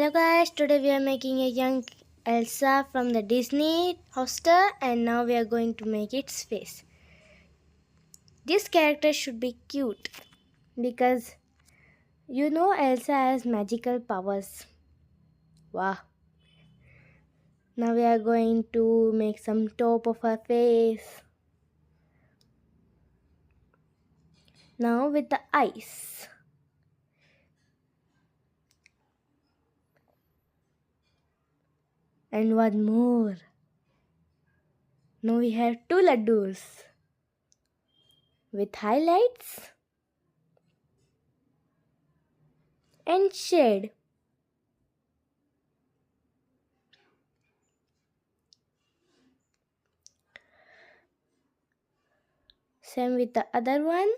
Hello guys, today we are making a young Elsa from the Disney poster and now we are going to make its face. This character should be cute because Elsa has magical powers. Wow. Now we are going to make some top of her face. Now with the eyes. And one more. Now we have two laddus with highlights and shade. Same with the other one.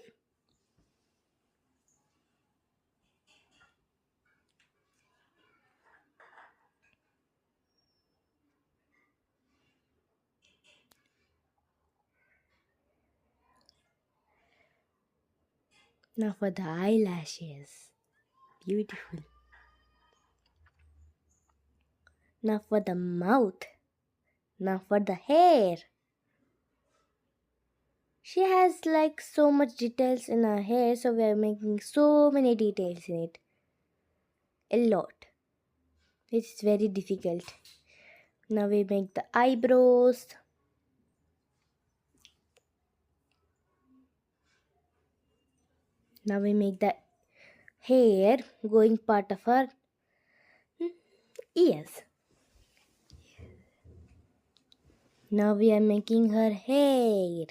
Now for the eyelashes. Beautiful. Now for the mouth. Now for the hair. She has like so much details in her hair, so we are making so many details in it. A lot. It's very difficult. Now we make the eyebrows. Now we make the hair going part of her ears. Now we are making her hair.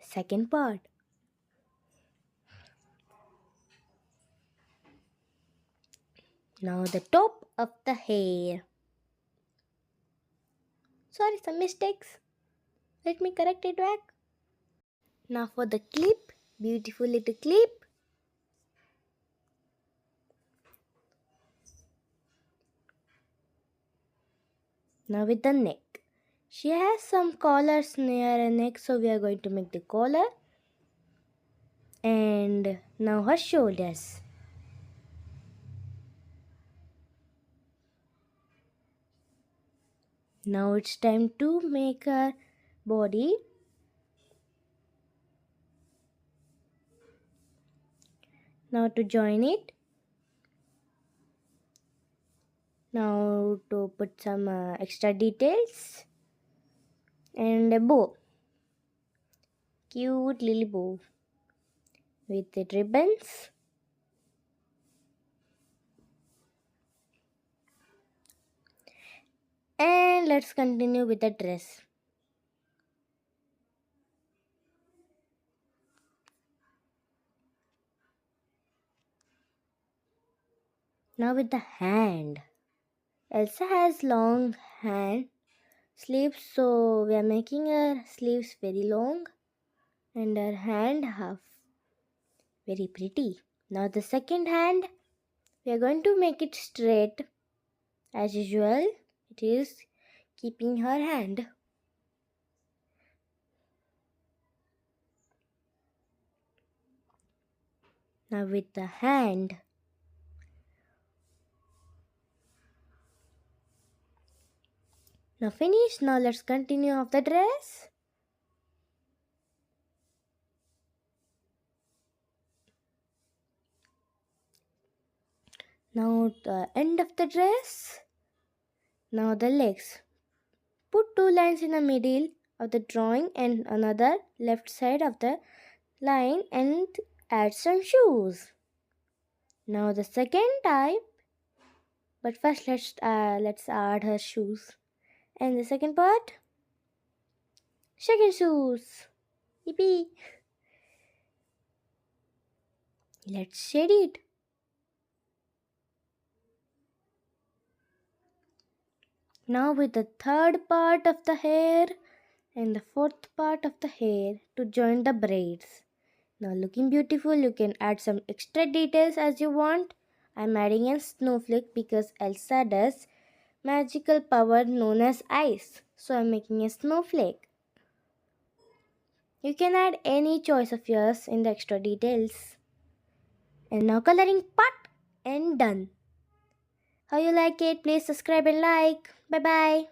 Second part. Now the top of the hair. Sorry, some mistakes. Let me correct it back. Now for the clip. Beautiful little clip. Now with the neck. She has some collars near her neck, so we are going to make the collar. And now her shoulders. Now it's time to make her body. Now to join it. Now to put some extra details. And a bow. Cute little bow. With the ribbons. And let's continue with the dress. Now with the hand. Elsa has long hand sleeves, so we are making her sleeves very long and her hand half very pretty. Now the second hand, we are going to make it straight as usual. It is keeping her hand. Now with the hand. Now finished. Now let's continue of the dress. Now the end of the dress. Now the legs. Put two lines in the middle of the drawing and another left side of the line and add some shoes. Now the second type. But first let's add her shoes. And the second part, second shoes. Yippee! Let's shade it. Now with the third part of the hair and the fourth part of the hair to join the braids. Now looking beautiful, you can add some extra details as you want. I'm adding a snowflake because Elsa does magical power known as ice. So I'm making a snowflake. You can add any choice of yours in the extra details. And now coloring part and done. How you like it? Please subscribe and like. Bye bye.